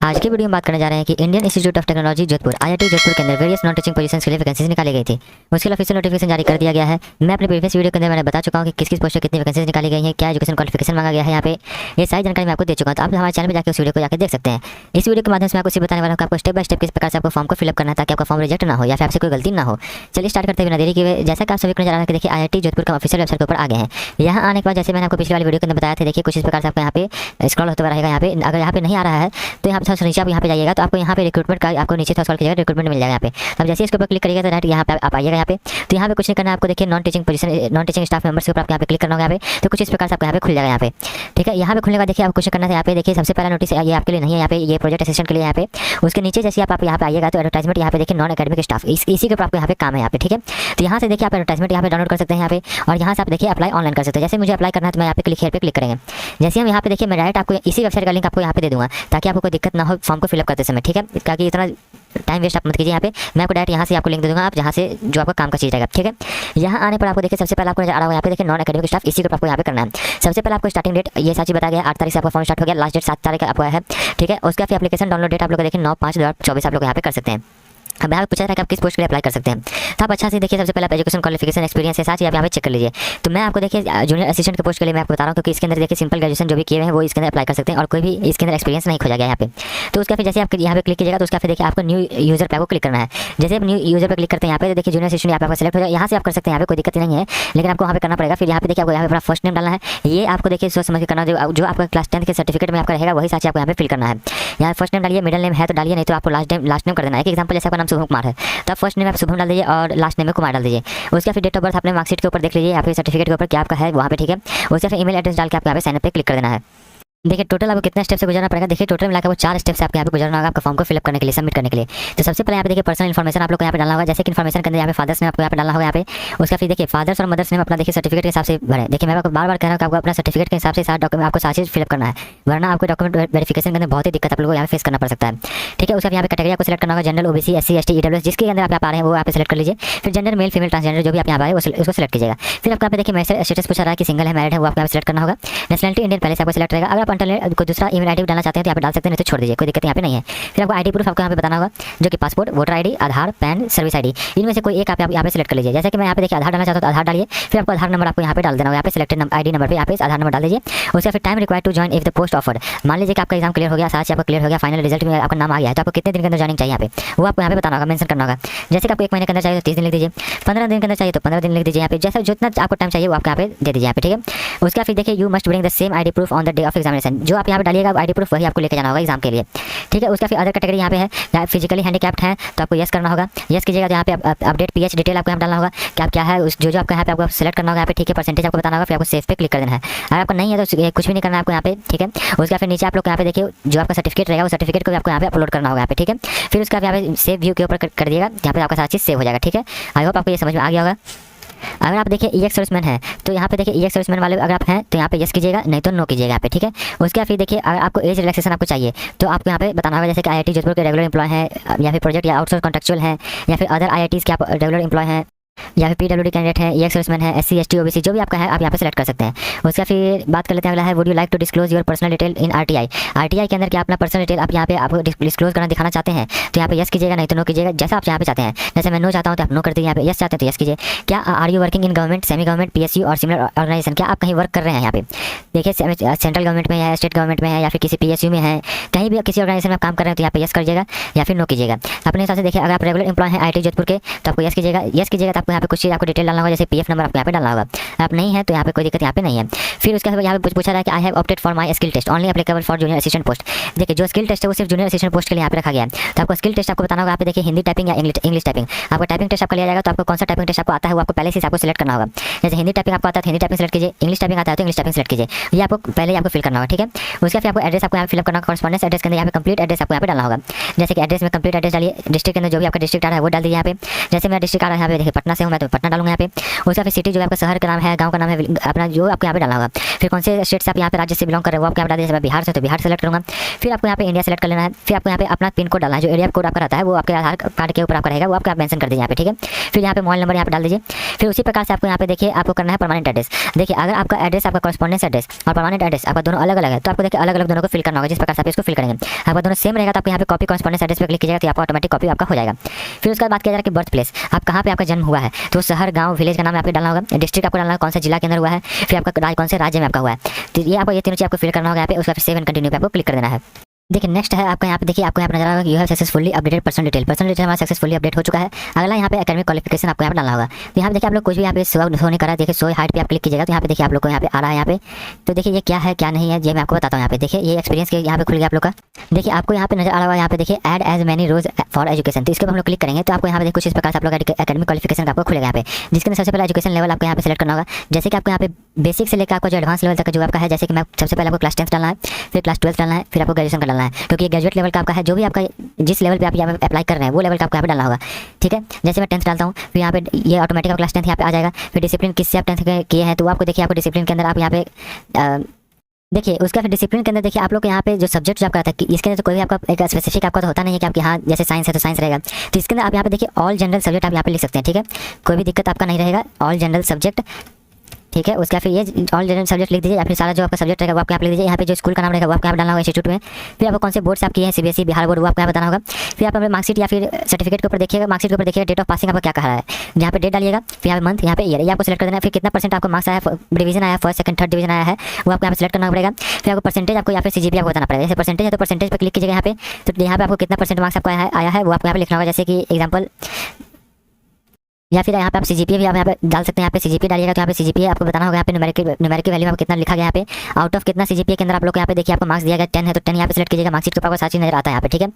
आज की वीडियो में बात करने जा रहे हैं कि Indian institute of technology Jodhpur IIT Jodhpur के अंदर वेरियस नॉन टीचिंग पोजीशंस के लिए वैकेंसीज निकाली गई थी। उसके ऑफिशियल नोटिफिकेशन जारी कर दिया गया है। मैं अपने प्रीवियस वीडियो के अंदर मैंने बता चुका हूं कि किस किस पोस्ट पर कितनी वैकेंसीज निकाली गई हैं, क्या एजुकेशन क्वालिफिकेशन मांगा गया है। यहाँ पे ये सारी जानकारी मैं आपको दे चुका हूं, तो आप हमारे चैनल पर जाकर उस वीडियो को जाकर देख सकते हैं। इस वीडियो के माध्यम से मैं आपको सिर्फ बताने वाला हूं कि आपको स्टेप बाय स्टेप किस प्रकार से आपको फॉर्म को फिलअप करना है ताकि आपका फॉर्म रिजेक्ट ना हो या फिर आपसे कोई गलती ना हो। चलिए स्टार्ट करते बिना देरी किए। जैसा कि आप सभी को नजर आ रहा है कि देखिए आईआईटी जोधपुर का ऑफिशियल वेबसाइट के ऊपर आ गए हैं। यहाँ आने के बाद जैसे मैंने आपको पिछली वाली वीडियो के अंदर बताया था, देखिए कुछ इस प्रकार से आपको यहाँ पे स्क्रॉल होता रहेगा। यहाँ पे अगर यहाँ पे नहीं आ रहा है तो यहाँ पे नीचे आप यहाँ पे जाइएगा तो आपको यहाँ पे रिक्रूटमेंट का आपको नीचे स्क्रॉल कीजिएगा, रिक्रूटमेंट मिल जाएगा यहाँ पे। अब जैसे इसके ऊपर क्लिक करिएगा तो डायरेक्ट यहाँ पे आप आइएगा यहाँ पे। तो यहाँ पे कुछ नहीं करना है आपको, देखिए non teaching position non teaching staff members के ऊपर आपको यहाँ पे क्लिक करना होगा यहाँ पे। तो कुछ इस प्रकार से आपको यहाँ पे खुल जाएगा यहाँ पे, ठीक है। यहाँ पे खुलने का देखिए आप कुछ करना था यहाँ पे। देखिए सबसे पहला नोटिस ये आपके लिए नहीं है, यहाँ पे ये प्रोजेक्ट असिस्टेंट के लिए यहाँ पे। उसके नीचे जैसे आप यहाँ पे आइएगा तो एडवर्टाइजमेंट यहाँ पे देखिए नॉन एकेडमिक स्टाफ इसी के ऊपर आपको यहाँ पे काम है यहाँ पे, ठीक है। तो यहाँ से देखिए आप एडवर्टाइजमेंट यहाँ पे डाउनलोड कर सकते हैं यहाँ पे, और यहाँ से आप देखिए अप्लाई ऑनलाइन कर सकते हैं। जैसे मुझे अप्लाई करना है तो मैं यहाँ पे क्लिक हेयर पे क्लिक करेंगे। जैसे हम यहाँ पे देखिए मैं डायरेक्ट आपको इसी वेबसाइट का लिंक आपको यहाँ पे दे दूँगा ताकि आपको कोई दिक्कत ना हो फॉर्म को फिलअप करते समय, ठीक है। ताकि इतना टाइम वेस्ट आप मत कीजिए। यहाँ पे मैं आपको डायरेक्ट यहाँ से आपको लिंक दे दूँगा, आप जहाँ से जो आपका काम का चीज़ रहेगा, ठीक है। यहाँ आने पर आपको देखिए सबसे पहले आपको नजर आ रहा होगा यहाँ पे देखिए नॉन एकेडमिक स्टाफ, इसी को आपको यहाँ पे करना है। सबसे पहले आपको स्टार्टिंग डेट ये सारी बताया गया 8 तारीख से आपका फॉर्म स्टार्ट हो गया, लास्ट डेट 7 तारीख का आपको है, ठीक है। उसका फिर एप्लीकेशन डाउनलोड डेट आप लोग देखिए 9/5/2024 आप लोग यहाँ पे कर सकते हैं। अब यहाँ पे पूछा था कि आप किस पोस्ट के लिए अप्लाई कर सकते हैं, तो आप अच्छा से देखिए सबसे पहले आप एजुकेशन क्वालिफिकेशन एक्सपीरियंस है साथ ही आप यहाँ पे चेक कर लीजिए। तो मैं आपको देखिए जूनियर असिस्टेंट के पोस्ट के लिए मैं आपको बता रहा हूँ क्योंकि इसके अंदर देखिए सिंपल ग्रेजुएशन जो भी किए हैं वो इसके अंदर अप्लाई कर सकते हैं और कोई भी इसके अंदर एक्सपीरियंस नहीं खोजा गया यहाँ पे। तो उसका फिर जैसे आप यहाँ पे क्लिक कीजिएगा तो उसका फिर देखिए आपको न्यू यूजर पे आपको क्लिक करना है। जैसे आप न्यू यूजर पे क्लिक करते हैं यहाँ पे तो देखिए जूनियर असिस्टेंट यहाँ पे आपका सेलेक्ट हो जाए, यहाँ से आप कर सकते हैं, यहाँ पे कोई दिक्कत नहीं है, लेकिन आपको वहाँ पे करना पड़ेगा। फिर यहाँ पे देखिए आपको यहाँ पे अपना फर्स्ट नेम डालना है, ये आपको देखिए सोच समझ के करना जो आपका क्लास 10 के सर्टिफिकेट में आपका रहेगा वही साथ आपको यहाँ पे फिल करना है। यहाँ फर्स्ट नेम डालिए, मिडिल नेम है तो डालिए, नहीं तो आपको लास्ट नेम कर देना है। एक एग्जाम्पल जैसे आपका नाम शुभम कुमार है तो आप फर्स्ट नेम आप शुभम डाल दीजिए और लास्ट नेम में कुमार डाल दीजिए। उसका फिर डेट ऑफ बर्थ अपने मार्कशीट के ऊपर देख लीजिए, आपके सर्टिफिकेट के ऊपर क्या आपका है वहाँ पे, ठीक है। उसका फिर ईमेल एड्रेस डाल के आपको यहाँ पे साइन अप पे क्लिक कर देना है। देखिए टोटल आपको कितने स्टेप से गुजरना पड़ेगा, देखिए टोटल मिलाकर वो 4 स्टेप से आपको यहाँ पे गुजरना होगा आपका फॉर्म को फिलअप करने के लिए, सबमिट करने के लिए। तो सबसे पहले यहाँ पे देखिए पर्सनल इन्फॉर्मेशन आप लोग को यहाँ पे डालना होगा। जैसे कि इन्फॉर्मेशन के अंदर यहाँ पे फादर्स नेम आपको यहाँ पे डालना होगा यहाँ पे। उसका फिर देखिए फादर्स और मदर्स नेम अपना देखिए सर्टिफिकेट के हिसाब से भरें। देखिए मैं आपको बार कह रहा हूँ कि आपको अपना सर्टिफिकेट के हिसाब से सारे डॉक्यूमेंट आपको सारी चीज़ फिलअप करना है, वरना आपको डॉक्यूमेंट वेरिफिकेशन के अंदर बहुत ही दिक्कत आप लोगों को यहाँ पे फेस करना पड़ सकता है, ठीक है। उसका यहाँ पे कैटेगरी आपको सेलेक्ट करना होगा, general, OBC, SC, ST, EWS, जिसके अंदर आप आ रहे हैं वो आप सेलेक्ट कर लीजिए। फिर जेंडर मेल फीमेल ट्रांसजेंडर जो भी आप यहाँ आए उसको सेलेक्ट कीजिएगा। फिर आपको यहाँ पे देखिए मैरिज स्टेटस पूछा रहा है कि सिंगल है मैरिड है वो आपको यहाँ सेलेक्ट करना होगा। नेशनलिटी इंडियन पहले से आपको सेलेक्ट रहेगा। अगर आप इंटरनेट को दूसरा ईमेल आईडी डालना चाहते हैं तो यहाँ पे डाल सकते हैं, नहीं तो छोड़ दीजिए, कोई दिक्कत यहाँ पे नहीं है। फिर आपको आईडी प्रूफ आपको यहाँ पे बताना होगा जो कि पासपोर्ट, वोटर आईडी, आधार, पैन, सर्विस आईडी, इनमें से कोई एक आप यहाँ पे सेलेक्ट कर लीजिए। जैसे कि मैं यहाँ पे देखिए आधार डालना चाहता हूँ तो आधार डालिए। फिर आपको आधार नंबर आपको यहाँ पे डाल देना होगा, यहाँ पे सिलेक्टेड आईडी नंबर पे यहाँ पे आधार नंबर डाल दीजिए। उसका फिर time required to join if the post offer, मान लीजिए कि आपका एग्जाम क्लियर हो गया, साथ ही आपका क्लियर हो गया, फाइनल रिजल्ट में आपका नाम आ गया है तो आपको कितने दिन के अंदर जॉइनिंग चाहिए यहाँ पे वो आपको यहाँ पे बताना होगा, मेंशन करना होगा। जैसे कि आपको 1 महीने के अंदर चाहिए तो 30 दिन लिख दीजिए, 15 दिन के अंदर चाहिए तो 15 दिन लिख दीजिए यहाँ पे। जैसा जितना आपको टाइम चाहिए वो आपको यहाँ पे दे दीजिए यहाँ पे, ठीक है। उसका फिर देखिए you must bring the same ID proof on the day of examination, जो आप यहाँ पे डालिएगा आईडी प्रूफ वही आपको लेकर जाना होगा एग्जाम के लिए, ठीक है। उसका फिर अदर कैटेगरी यहाँ पे है, या फिजिकली हैंडीकैप्ड है तो आपको यस करना होगा, यस कीजिएगा। तो यहाँ पे अपडेट पीएच डिटेल आपको यहाँ डालना होगा कि आप क्या है उस जो आपका यहाँ पे आपको सेलेक्ट करना होगा यहाँ पे, ठीक है। परसेंटेज आपको बताना होगा, फिर आपको सेव पे क्लिक कर देना है। अगर आपको नहीं है तो कुछ भी नहीं करना है आपको यहाँ पे, ठीक है। उसका फिर नीचे आप लोग यहाँ पे देखिए जो आपका सर्टिफिकेट रहेगा वो सर्टिफिकेट को भी आपको यहाँ पे अपलोड करना होगा यहाँ पे, ठीक है। फिर उसका यहाँ पे सेव व्यू के ऊपर कर दिएगा, यहाँ पे आपका सारी चीज़ सेव हो जाएगा, ठीक है। आई होप आपको ये समझ में आ गया होगा। अगर आप देखिए ईएक्स सर्विसमैन है तो यहाँ पे देखिए ईएक्स सर्विसमैन वाले अगर आप हैं तो यहाँ पे यस कीजिएगा, नहीं तो नो कीजिएगा यहाँ पे, ठीक है। उसके फिर देखिए अगर आपको एज रिलैक्सेशन आपको चाहिए तो आपको यहाँ पे बताना होगा जैसे कि आईआईटी जोधपुर के रेगुलर एम्प्लॉय है या फिर प्रोजेक्ट या आउटसोर्स कॉन्ट्रेक्चुअल है या फिर अदर आईआईटीज़ के आप रेगुलर एम्प्लॉय हैं या फिर पीडब्ल्यूडी कैंडिडेट है, ईएक्स सर्विसमैन है, एससी, एसटी, ओबीसी जो भी आपका है आप यहाँ पे सेलेक्ट कर सकते हैं। उसका फिर बात कर लेते हैं अगला है would you like to disclose your personal detail in RTI, RTI के अंदर क्या अपना पर्सनल डिटेल आप यहाँ पे आपको डिस्क्लोज करना दिखाना चाहते हैं तो यहाँ पे यस कीजिएगा, नहीं तो नो कीजिएगा, जैसा आप यहाँ पे चाहते हैं। जैसे मैं नो चाहता हूँ तो आप नो कर दीजिए, यहाँ पे यस चाहते हैं तो यस कीजिए। क्या are you working in government, semi government, PSU और सिमिलर ऑर्गेनाइजेशन, क्या आप कहीं वर्क कर रहे हैं यहाँ पे, देखिए सेंट्रल गवर्नमेंट में है, स्टेट गवर्नमेंट में है या फिर किसी पीएसयू में है, कहीं भी किसी ऑर्गेनाइजेशन में आप काम कर रहे हैं तो यहाँ पे यस करिएगा या फिर नो कीजिएगा अपने हिसाब से। देखिए अगर आप रेगुलर एम्प्लॉय हैं आईआईटी जोधपुर के तो आपको यस कीजिएगा, यस कीजिएगा तो आपको यहाँ पे कुछ चीज़ आपको डिटेल डालना होगा, जैसे पीएफ नंबर आपको यहाँ पे डालना होगा। आप नहीं है तो यहाँ पे कोई दिक्कत यहाँ पे नहीं है। फिर उसके बाद यहाँ पे पूछा रहा है कि I have opted for my skill test only applicable for junior assistant post. देखिए जो स्किल टेस्ट है वो सिर्फ जूनियर असिस्टेंट पोस्ट के लिए यहाँ पे रखा गया है। तो आपको स्किल टेस्ट आपको बताना होगा, यहाँ पे देखिए हिंदी टाइपिंग या इंग्लिश टाइपिंग। आपको टाइपिंग टेस्ट आपका लिया जाएगा तो आपको कौन सा टाइपिंग टेस्ट आपको आता है वो आपको पहले से आपको सेलेक्ट करना होगा। जैसे हिंदी टाइपिंग आपको आता है हिंदी टाइपिंग सेलेक्ट कीजिए, इंग्लिश टाइपिंग आता है तो इंग्लिश टाइपिंग सेलेक्ट कीजिए, ये आपको पहले आपको फिल करना होगा, ठीक है। उसके फिर आपको एड्रेस आपको यहाँ फिलअप करना होगा, कॉरेस्पॉन्डेंस एड्रेस के अंदर यहाँ पे कंप्लीट एड्रेस आपको यहाँ पे डालना होगा। जैसे कि एड्रेस में कंप्लीट एड्रेस डालिए, डिस्ट्रिक्ट के अंदर जो भी आपका डिस्ट्रिक्ट आ रहा है वो डाल दीजिए यहाँ पे। जैसे मेरा डिस्ट्रिक्ट आ रहा है यहाँ पे देखिए पटना से हूँ मैं तो पटना डालूंगा यहाँ पे। उसका फिर सिटी जो आपका शहर का नाम है, गाँव का नाम है, अपना जो आपको यहाँ पे डालना होगा। फिर कौन से स्टेट से आप यहाँ पे राज्य से बिलोंग कर रहे हो वो आपको यहाँ पे डाल दीजिए। बिहार से तो बिहार सेलेक्ट करूँगा। फिर आपको यहाँ पे इंडिया सेलेक्ट कर लेना है। फिर आपको यहाँ पे अपना पिन कोड डालना है, जो एरिया कोड आपका रहता है वो आपके आधार कार्ड के ऊपर आपका रहेगा, वो आपका मेंशन कर दीजिए यहाँ पे, ठीक है। फिर यहाँ पे मोबाइल नंबर यहाँ पे डाल दीजिए। फिर उसी प्रकार से आपको यहाँ पे देखिए आपको करना है परमानेंट एड्रेस। देखिए अगर आपका एड्रेस, आपका कॉरेस्पॉन्डेंस एड्रेस और परमानेंट एड्रेस आपका दोनों अलग अलग है तो आपको देखिए अलग अलग दोनों को फिल करना होगा। जिस प्रकार से आप इसको फिल करेंगे, आपका दोनों सेम रहेगा तो आपको यहाँ पे कॉपी कॉरेस्पॉन्डेंस एड्रेस पे क्लिक कीजिएगा तो आपका ऑटोमेटिक कॉपी आपका हो जाएगा। फिर उसके बाद बात किया जा रहा है कि बर्थ प्लेस, आप कहाँ पे आपका जन्म हुआ है, तो शहर, गाँव, विलेज का नाम आपको डालना होगा। डिस्ट्रिक्ट आपको डालना है कौन सा जिला के अंदर हुआ है। फिर आपका कौन से राज्य में आपका हुआ है, तो ये आपको ये तीनों चीज आपको फिल करना होगा यहाँ पे। उसका फिर सेव एंड कंटिन्यू पे आपको क्लिक कर देना है। देखिए नेक्स्ट है आपका यहाँ पे, देखिए आपको यहाँ पे नजर आ रहा है you have successfully updated personal detail. Personal detail हमारा सक्सेसफुली अपडेट हो चुका है। अगला यहाँ पे एकेडमिक क्वालिफिकेशन आपको यहाँ पे डालना होगा। तो यहाँ पे देखिए आप लोग कुछ भी यहाँ पे शो नहीं कर रहा है। देखिए शो हाइट पे आप क्लिक कीजिएगा तो यहाँ पे देखिए आप लोग को यहाँ पे आ रहा है यहाँ पे। तो देखिए ये क्या है क्या नहीं है ये मैं आपको बताता हूँ यहाँ पे। देखिए ये एक्सपीरियंस के यहाँ पे खुल गया आप लोग का। देखिए आपको यहाँ पे नजर आ रहा है यहाँ पे देखिए add as many rows for education. तो इसके ऊपर हम लोग क्लिक करेंगे तो आपको यहाँ पे देखिए कुछ इस प्रकार से आप लोग एकेडमिक क्वालिफिकेशन आपको खुलेगा यहाँ पे, जिसके अंदर सबसे पहले एजुकेशन लेवल आपको यहाँ पे सेलेक्ट करना होगा। जैसे कि आपको यहाँ पे बेसिक से लेकर आपको जो एडवांस लेवल तक जो आपका है, जैसे कि मैं सबसे पहले आपको क्लास 10 डालना है, फिर क्लास 12 डालना है, फिर आपको ग्रेजुएशन का डालना है, क्योंकि ये ग्रेजुएट लेवल का आपका है। जो भी आपका जिस लेवल पे आप यहाँ पे अप्लाई कर रहे हैं वो लेवल का आपको यहाँ पे डालना होगा, ठीक है। जैसे मैं 10th डालता हूँ फिर यहाँ पे ये ऑटोमेटिक क्लास 10 यहाँ पे आ जाएगा। फिर डिसिप्लिन किससे आप 10th किए हैं तो आपको देखिए आपको डिसिप्लिन के अंदर आप यहाँ पे देखिए उसका फिर डिसिप्लिन के अंदर देखिए आप लोग यहाँ पे जो सब्जेक्ट जो आपका था कि इसके अंदर तो कोई भी आपका एक स्पेसिफिक आपका तो होता नहीं है कि आपके हाँ जैसे साइंस है तो साइंस रहेगा। तो इसके अंदर आप यहाँ पे देखिए ऑल जनरल सब्जेक्ट आप यहाँ पे लिख सकते हैं, ठीक है। कोई भी दिक्कत आपका नहीं रहेगा, ऑल जनरल सब्जेक्ट, ठीक है। उसका फिर ये ऑल जनरल सब्जेक्ट लिख दीजिए या फिर सारा जो आपका सब्जेक्ट रहेगा वो आपको यहाँ पे लिख दीजिए। यहाँ पे जो स्कूल का नाम रहेगा वो आपको यहाँ पे डालना होगा इंस्टीट्यूट में। फिर आपको कौन से बोर्ड से आप किए हैं, सीबीएसई, बिहार बोर्ड, वो आपको यहाँ बताना होगा। फिर आप अपने मार्कशीट या फिर सर्टिफिकेट के ऊपर देखिएगा, मार्कशीट के ऊपर देखिएगा डेट ऑफ पासिंग आपका क्या कहा है, यहाँ पे डेट डालिएगा, फिर यहाँ पे मंथ, यहाँ पे ईयर, ये आपको सेलेक्ट कर देना है। फिर कितना परसेंट आपको मार्क्स आया, डिवीजन आया, फर्स्ट सेकंड थर्ड डिवीजन आया है वो आपको यहाँ पे सेलेक्ट करना पड़ेगा। फिर आपको परसेंटेज आपको यहाँ पे सीजीपीए आपको बताना पड़ेगा। जैसे परसेंटेज है तो परसेंटेज पर क्लिक कीजिएगा यहाँ पे, तो यहाँ पे आपको कितना परसेंट मार्क्स आपको आया है वो आपको यहाँ पे लिखना होगा। जैसे कि एग्जाम्पल, या फिर यहाँ पे आप सीजीपीए भी आप यहाँ पे डाल सकते हैं। यहाँ पे सीजीपीए डालिएगा तो यहाँ पे सीजीपीए आपको बताना होगा यहाँ पे न्यूमेरिकल वैल्यू में कितना लिखा गया यहाँ पे, आउट ऑफ कितना सीजीपीए के अंदर आप लोग को यहाँ पे देखिए आपको मार्क्स दिया गया 10 है तो 10 यहाँ पे सेलेक्ट कीजिएगा। मार्क्सिट के ऊपर आपको सारी चीज नजर आता है यहाँ पे, ठीक है।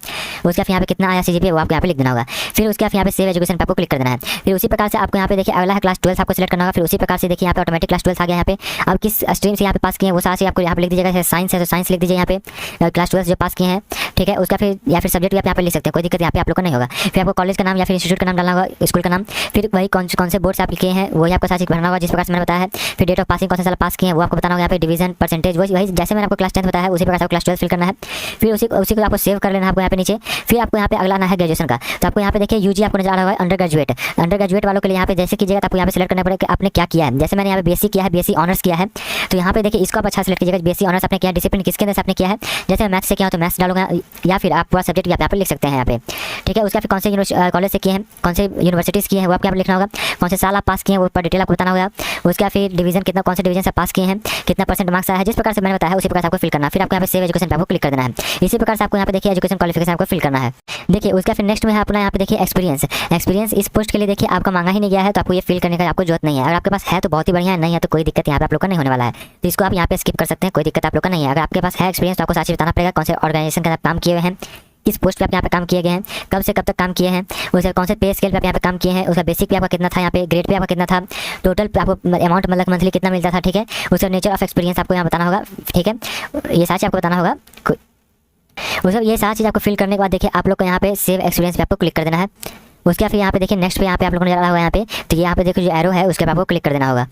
उसका फिर यहाँ पे कितना आया सीजीपीए वो आपको यहाँ पे लिख देना होगा। फिर उसका फिर यहाँ पे सेव एजुकेशन पे आपको क्लिक कर देना है। फिर उसी प्रकार से आपको यहाँ पे देखिए अगला है क्लास 12 आपको सेलेक्ट करना होगा। फिर उसी प्रकार से देखिए यहाँ पे ऑटोमेटिक क्लास 12 आ गया। यहाँ पे आप किस स्ट्रीम से यहाँ पे पास किए हैं वो सारी आपको यहाँ पे लिख दीजिएगा। साइंस है तो साइंस लिख दीजिए यहाँ पे, क्लास 12 जो पास किए हैं, ठीक है। उसका फिर या फिर सब्जेक्ट भी आप यहाँ पे लिख सकते हैं, कोई दिक्कत यहाँ पे आप लोग का नहीं होगा। फिर आपको कॉलेज का नाम या फिर इंस्टीट्यूट का नाम डालना होगा, स्कूल का नाम, फिर वही कौन से बोर्ड से आप किए हैं वही आपको सारी भरना होगा जिस प्रकार से मैंने बताया है। फिर डेट ऑफ पासिंग कौन सा साल पास किए हैं वो आपको बताना होगा। यहाँ पे डिवीजन, परसेंटेज, वही जैसे मैंने आपको क्लास 10 बताया है उसी प्रकार से क्लास 12 फिल करना है। फिर उसी को आपको सेव कर लेना है आपको यहाँ पे नीचे। फिर आपको यहाँ पे अगला आना है ग्रेजुएशन का। तो आपको यहाँ पे देखिए यूजी आपको नजर आ रहा है अंडर ग्रेजुएट वालों के लिए यहाँ पे जैसे कीजिएगा तो आपको यहाँ पे सेलेक्ट करना पड़ेगा कि आपने क्या किया है। जैसे मैंने यहाँ पे बीएससी किया है, बीएससी ऑनर्स किया है, तो यहाँ पे देखिए इसको आप अच्छा सेलेक्ट कीजिएगा। बीएससी ऑनर्स आपने किया, डिसिप्लिन किसके अंदर से आपने किया है, जैसे मैं मैथ्स से किया तो मैथ्स डालूंगा, या फिर आप पूरा सब्जेक्ट यहाँ पे लिख सकते हैं यहाँ पे, ठीक है। उसका फिर कौन से कॉलेज से किए हैं, कौन से यूनिवर्सिटीज़ किए हैं वो आपको यहाँ पे लिखना होगा। कौन से साल आप पास किए हैं वो ऊपर डिटेल आपको बताना होगा। उसका फिर डिवीजन कितना, कौन से डिवीजन से पास किए हैं, कितना परसेंट मार्क्स आया है, जिस प्रकार से मैंने बताया उसी प्रकार से आपको फिल करना है। फिर आपको यहाँ पे सेव एजुकेशन पे आपको क्लिक कर देना है। इसी प्रकार से आपको यहाँ पे देखिए एजुकेशन क्वालिफिकेशन आपको फिल करना है। देखिए उसका फिर नेक्स्ट में है अपना यहाँ पे देखिए एक्सपीरियंस इस पोस्ट के लिए देखिए आपका मांगा ही नहीं गया है तो आपको ये फिल करने का आपको जरूरत नहीं है। अगर आपके पास है तो बहुत ही बढ़िया है, नहीं है तो कोई दिक्कत यहाँ पे आप लोग का नहीं होने वाला है, तो इसको आप यहाँ पे स्किप कर सकते हैं, कोई दिक्कत आप लोग का नहीं है। अगर आपके पास है एक्सपीरियंस तो आपको साथ ही बताना पड़ेगा कौन से ऑर्गेनाइजेशन के साथ काम किए हुए हैं, किस पोस्ट पे आप यहाँ पे काम किए गए हैं, कब से कब तक काम किए हैं, उसका कौन से पे स्केल पे आप यहाँ पे काम किए हैं, उसका बेसिक पे आपका कितना था, यहाँ पे ग्रेड पे आपका कितना था, टोटल पे आपको अमाउंट मतलब मंथली कितना मिलता था, ठीक है। उसका नेचर ऑफ एक्सपीरियंस आपको यहाँ बताना होगा, ठीक है। ये सारी आपको बताना होगा। उसका ये सारी चीज़ आपको फिल करने के बाद देखिए आप लोग को यहाँ पे सेव एक्सपीरियंस पे आपको क्लिक कर देना है। उसके फिर यहाँ पे देखिए नेक्स्ट पे यहाँ पे आप लोगों को नजर आ रहा होगा यहाँ पे, तो यहाँ पे देखिए जो एरो है उसके पे आपको क्लिक कर देना होगा।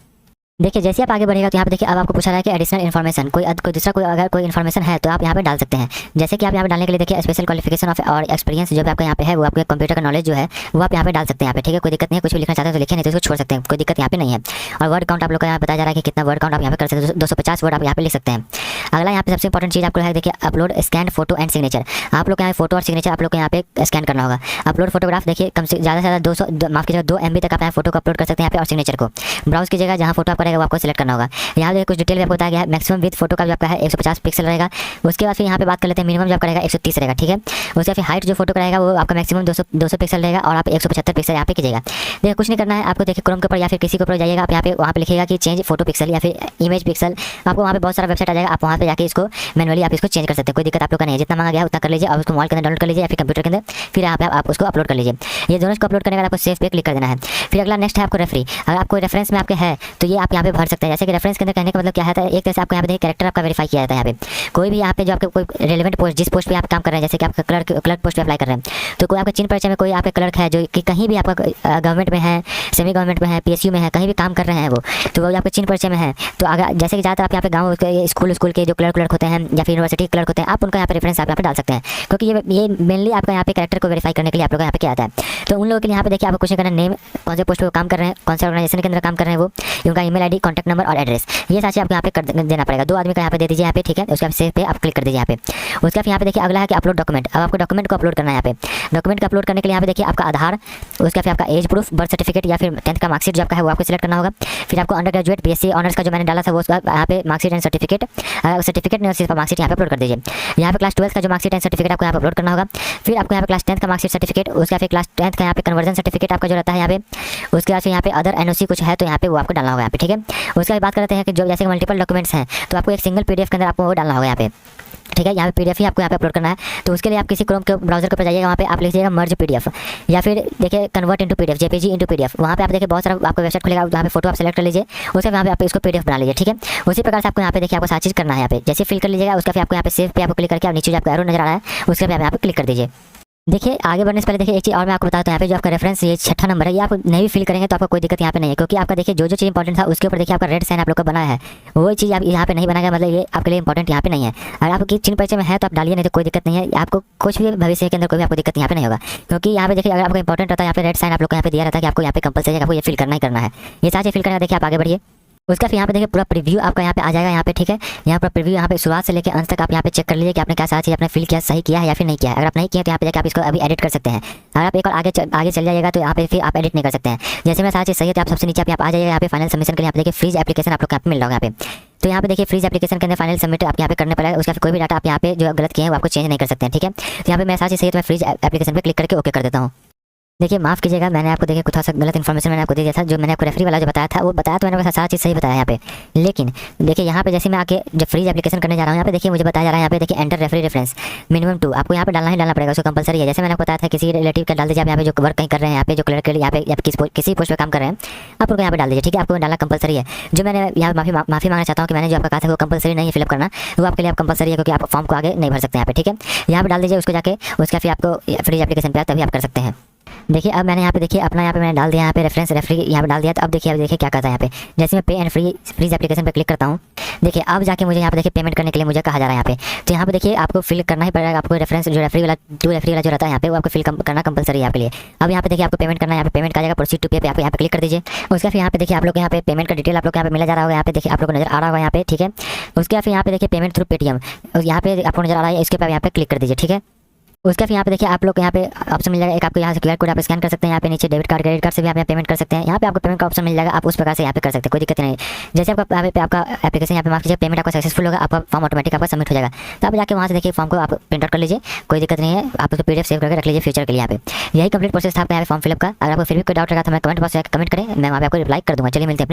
देखिए जैसे आप आगे बढ़ेगा तो यहाँ पे देखिए अब आपको पूछा रहा है कि एडिशनल इन्फॉर्मेशन कोई दूसरा अगर कोई इन्फॉर्मेशन है तो आप यहाँ पे डाल सकते हैं। जैसे कि आप यहाँ पे डालने के लिए देखिए स्पेशल क्वालिफिकेशन ऑफ और एक्सपीरियंस जो भी आपको यहाँ पे है वो आपके कंप्यूटर का नॉलेज जो है वो आप यहाँ पे डाल सकते हैं यहाँ पे, ठीक है। कोई दिक्कत नहीं है, कुछ भी लिखना चाहते हैं तो लिखिए, नहीं तो इसको छोड़ सकते हैं, कोई दिक्कत यहाँ पे नहीं है। और वर्ड काउंट आप लोग को यहाँ बताया जा रहा है कि कितना वर्ड काउंट आप यहाँ पे कर सकते हैं, 250 वर्ड आप यहाँ पे लिख सकते हैं। अगला यहाँ पे सबसे इंपॉर्टेंट चीज़ आपको है देखिए upload scan photo and signature. आप लोग यहाँ फोटो और सिग्नेचर आप लोग को यहाँ पे स्कैन करना होगा। अपलोड फोटोग्राफ देखिए कम से ज़्यादा 200 माफ कीजिएगा 2 MB तक आप यहाँ फोटो को अपलोड कर सकते हैं यहाँ पे। और सिग्नेचर को ब्राउज कीजिएगा, जहाँ फोटो आपका रहेगा वो आपको सिलेक्ट करना होगा। यहाँ देखिए कुछ डिटेल भी आपको बताया गया है। मैक्सिमम विथ फोटो का जो आपका है 150 पिक्सल रहेगा। उसके बाद फिर यहाँ पे बात कर लेते हैं मिनिमम जो आपका रहेगा 130 रहेगा, ठीक है। उसके फिर हाइट जो फोटो का रहेगा वो आपका मैक्सिमम 200 पिक्सल रहेगा और आप 175 पिक्सल यहाँ पे कीजिएगा। देखिए कुछ नहीं करना है आपको, देखिए क्रोम के ऊपर या फिर किसी के ऊपर जाइएगा आप यहाँ पे, वहाँ पे लिखिएगा कि चेंज फोटो पिक्सल या फिर इमेज पिक्सल। आपको वहाँ पे बहुत सारा वेबसाइट आ जाएगा, आप वहाँ पे जाके इसको मैनुअली आप इसको चेंज कर सकते हैं, कोई दिक्कत आप लोग का नहीं है। जितना मांगा गया उतना कर लीजिए और उसको मोबाइल के अंदर डाउनलोड कर लीजिए या फिर कंप्यूटर के अंदर, फिर यहाँ पे आप उसको अपलोड कर लीजिए। ये दोनों को अपलोड करने के बाद आपको सेव पे क्लिक कर देना है। फिर अगला नेक्स्ट है आपको रेफरी। अगर आपको रेफरेंस में आपके है तो ये आप यहाँ पे भर सकते हैं। जैसे कि रेफरेंस के अंदर कहने का मतलब क्या है, एक तरह से आपको यहाँ पे देखिए कैरेक्टर आपका वेरीफाई किया जाता है। यहाँ पे कोई भी यहाँ पे जो आपके कोई रेलेवेंट पोस्ट, जिस पोस्ट पे आप काम कर रहे हैं, जैसे कि आपका क्लर्क पोस्ट पे अप्लाई कर रहे हैं, तो कोई आपका चिन्ह परिचय में कोई आपका क्लर्क है जो कि कहीं भी आपका गवर्नमेंट गवर्नमेंट में है, सेमी गवर्नमेंट में है, पीएसयू में है, कहीं भी काम कर रहे हैं वो, तो वो आपके चिन्ह परिचय में है। तो अगर जैसे कि ज़्यादातर आप यहाँ पे गाँव के स्कूल के जो क्लर्क होते हैं या फिर यूनिवर्सिटी क्लर्क होते हैं, आप उनका यहाँ पे रेफरेंस आप यहाँ पे डाल सकते हैं, क्योंकि ये मेनली आपका यहाँ पे कैरेक्टर को वेरीफाई करने के लिए आप लोग यहाँ पे किया जाता है। तो उन लोगों के लिए यहाँ पे देखिए आपको क्वेश्चन करना, नेम, कौन से पोस्ट पे काम कर रहे हैं, कौन से ऑर्गेनाइजेशन के अंदर काम कर रहे हैं वो, उनका ईमेल आईडी, कॉन्टैक्ट नंबर और एड्रेस, ये सारी आपको यहाँ पे कर देना पड़ेगा। 2 आदमी का यहाँ पे दे दीजिए यहाँ पे, ठीक है। उसके बाद सेव पे आप क्लिक कर दीजिए यहाँ पे। उसके बाद यहाँ पे देखिए अगला है कि अपलोड डॉक्यूमेंट। अब आपको डॉक्यूमेंट को अपलोड करना है यहाँ पे। डॉक्यूमेंट को अपलोड करने के लिए यहाँ पे देखिए आपका आधार, उसका फिर आपका एज प्रूफ, बर्थ सर्टिफिकेट या फिर 10th का मार्कशीट जो आपका है वो आपको सिलेक्ट करना होगा। फिर आपको अंडर ग्रेजुएट बीएससी ऑनर्स का जो मैंने डाला था वो उसका यहाँ पे मार्कशीट एंड सर्टिफिकेट, सर्टिफिकेट नहीं सिर्फ मार्कशीट यहाँ पे अपलोड कर दीजिए। यहाँ पे क्लास 12 का जो मार्कशीट एंड सर्टिफिकेट आपको यहाँ पे अपलोड करना होगा। फिर आपको यहाँ पे क्लास 10th का मार्कशीट सर्टिफिकेट, उसका फिर क्लास 10th का यहाँ पे कन्वर्जन सर्टिफिकेट आपका जो रहता है यहाँ पे। उसके बाद फिर यहाँ पे अदर एनओसी कुछ है तो यहाँ पे वो आपको डालना होगा यहाँ पे, ठीक है। उसके बाद बात करते हैं कि जो जैसे मल्टीपल डॉक्यूमेंट्स हैं तो आपको एक सिंगल पीडीएफ के अंदर आपको वो डालना होगा यहाँ पे, ठीक है। यहाँ पे पीडीएफ ही आपको यहाँ पे अपलोड करना है। तो उसके लिए आप किसी क्रोम के ब्राउजर के ऊपर जाइएगा, वहाँ पे आप लिखिएगा मर्ज पीडीएफ या फिर देखिए convert into PDF, JPG into PDF. वहाँ पे आप देखिए बहुत सारा आपको वेबसाइट खुलेगा, वहाँ पे फोटो आप सेलेक्ट कर लीजिए, उसके वहाँ पे आप इसको पीडीएफ बना लीजिए, ठीक है। उसी प्रकार से आपको यहाँ पे देखिए आपको सारी चीज़ करना है यहाँ पे। जैसे फिल कर लीजिएगा उसका फिर आपको यहाँ पे सेव पे आपको क्लिक करके आप नीचे जो आपको एरो नजर आ रहा है उसके पे आप यहाँ पे क्लिक कर दीजिए। देखिए आगे बढ़ने से पहले देखिए एक चीज़ और मैं आपको बताता हूँ, यहाँ पे जो आपका रेफरेंस ये 6ठा नंबर है, ये आप नहीं भी फिल करेंगे तो आपको कोई दिक्कत यहाँ पे नहीं है, क्योंकि आपका देखिए जो चीज़ इंपॉर्टेंट था उसके ऊपर देखिए आपका रेड साइन आप लोग का बना है, वो चीज़ आप यहाँ पे नहीं बनाएगा, मतलब ये आपके लिए इंपॉर्टेंट यहाँ पे नहीं है। अगर आपकी चिन्ह परिचय में है तो आप डालिए, नहीं तो कोई दिक्कत नहीं है। आपको कुछ भी भविष्य के अंदर कोई भी आपको दिक्कत यहाँ पे नहीं होगा, क्योंकि यहाँ पे देखिए अगर आपको इंपॉर्टेंट रहता है यहाँ पे रेड साइन आप लोग को यहाँ पे दिया रहता है कि आपको यहाँ पे कंपलसरी आपको ये फिल करना ही करना है। ये सारी फिल करना, देखिए आप आगे बढ़िए। उसका फिर यहाँ पे देखिए पूरा प्रीव्यू आपका यहाँ पे आ जाएगा यहाँ पे, ठीक है। यहाँ पर प्रीव्यू यहाँ पे शुरुआत से लेकर अंत तक आप यहाँ पे चेक कर लीजिए कि आपने क्या सारी चीज़ आपने फिल किया, सही किया है या फिर नहीं किया है। अगर आप नहीं किया तो यहाँ पे जाकर आप इसको अभी एडिट कर सकते हैं। अगर आप एक और आगे चल जाइएगा तो यहाँ पे फिर आप एडिट नहीं कर सकते हैं। जैसे मैं सारी चीज़ सही है तो आप सबसे नीचे आप आ जाइएगा यहाँ पे फाइनल सबमिशन के लिए। यहाँ पे देखिए फ्रीज एप्लीकेशन आप लोग यहाँ पे मिल रहा है यहाँ पे। तो यहाँ पे देखिए फ्रीज एप्लीकेशन के अंदर फाइनल सबमिट आप यहाँ पे करने पड़ेगा। उसका कोई भी डाटा आप यहाँ पे जो गलत किए हैं वो आपको चेंज नहीं कर सकते हैं, ठीक है। तो यहाँ पे मैं सारी चीज़ सही है तो मैं फ्रीज एप्लीकेशन पे क्लिक करके ओके कर देता हूँ। देखिए माफ़ कीजिएगा, मैंने आपको देखिए कुछ सा गलत इन्फॉर्मेशन मैंने आपको दे दिया था। जो मैंने आपको रेफरी वाला जो बताया था वो बताया तो मैंने सारा चीज़ सही बताया यहाँ पे, लेकिन देखिए यहाँ पे जैसे मैं आके जब फ्रीज एप्लीकेशन करने जा रहा हूँ यहाँ पे देखिए मुझे बताया जा रहा है यहाँ पे देखिए एंटर रेफरी रेफरेंस मिनिमम 2 आपको यहाँ पे डालना ही डालना पड़ेगा, उसको कंपलसरी है। जैसे मैंने आपको बताया था किसी रिलेटिव का डाल दीजिए, आप यहाँ पे जो वर्क कहीं कर रहे हैं यहाँ पे जो क्लर्क के लिए यहाँ पे किसी पोस्ट पर काम कर रहे हैं आप उनको यहाँ पे डाल दीजिए, ठीक है। आपको डालना कंपलसरी है। जो मैंने यहाँ माफ़ी मांगना चाहता हूँ कि मैंने जो आपका कहा था वो कंपलसरी नहीं है फिलअप करना, वो आपके लिए आप कंपलसरी है क्योंकि आप फॉर्म को आगे नहीं भर सकते यहाँ पे, ठीक है। यहाँ पे डाल दीजिए उसको जाके, उसका फिर आपको फ्रीज एप्लीकेशन पे तभी आप कर सकते हैं। देखिए अब मैंने यहाँ पे देखिए अपना यहाँ पे मैंने डाल दिया यहाँ पे रेफरेंस रेफरी यहाँ पे डाल दिया। तो अब देखिए क्या करता है यहाँ पे, जैसे मैं पे एंड फ्रीज एप्लीकेशन पे क्लिक करता हूँ, देखिए अब जाके मुझे यहाँ पे देखिए पेमेंट करने के लिए मुझे कहा जा रहा है यहाँ पे। तो यहाँ पे देखिए आपको फिल करना ही पड़ेगा, आपको रेफरेंस जो रेफरी वाला जो रहता है यहाँ पे वो आपको फिल करना कंपलसरी है आपके लिए। अब यहाँ पे देखिए आपको पेमेंट करना है, यहाँ पे पेमेंट का जाएगा प्रोसीड टू पे आप यहाँ पे क्लिक कर दीजिए। उसके फिर यहाँ पे देखिए आप लोग यहाँ पे पेमेंट का डिटेल आप लोग यहाँ पे मिला जा रहा होगा, यहाँ पे देखिए आप लोग को नजर आ रहा होगा यहाँ पे, ठीक है। उसके बाद फिर यहाँ पे देखिए पेमेंट थ्रू पेटीएम यहाँ पे आपको नजर आ रहा है, इसके पे यहाँ पे क्लिक कर दीजिए, ठीक है। उसके फिर यहाँ पे देखिए आप लोग यहाँ पे ऑप्शन मिल जाएगा एक, आपको यहाँ से क्यूआर कोड आप स्कैन कर सकते हैं, यहाँ पे नीचे डेबिट कार्ड क्रेडिट कार्ड से भी आप यहाँ पेमेंट कर सकते हैं। यहाँ पे आपको पेमेंट का ऑप्शन मिल जाएगा, आप उस प्रकार से यहाँ पे कर सकते हैं, कोई दिक्कत नहीं। जैसे आपका यहाँ पे आपका एप्लीकेशन यहाँ पे माफ कीजिए पेमेंट आपका सक्सेसफुल होगा, आपका फॉर्म ऑटोमेटिक आपका सबमिट हो जाएगा। तो आप जाके वहाँ से देखिए फॉर्म को आप प्रिंट आउट कर लीजिए, कोई दिक्कत नहीं है। आप उसको पीडीएफ सेव करके रख लीजिए फ्यूचर के लिए। यहाँ पे यही कंप्लीट प्रोसेस था आपका यहाँ पे फॉर्म फिलअप का। अगर आपको फिर भी कोई डाउट रहेगा तो मैं कमेंट बॉक्स में कमेंट करें, मैं वहाँ पे आपको रिप्लाई कर दूँगा। चलिए मिलते हैं अपनी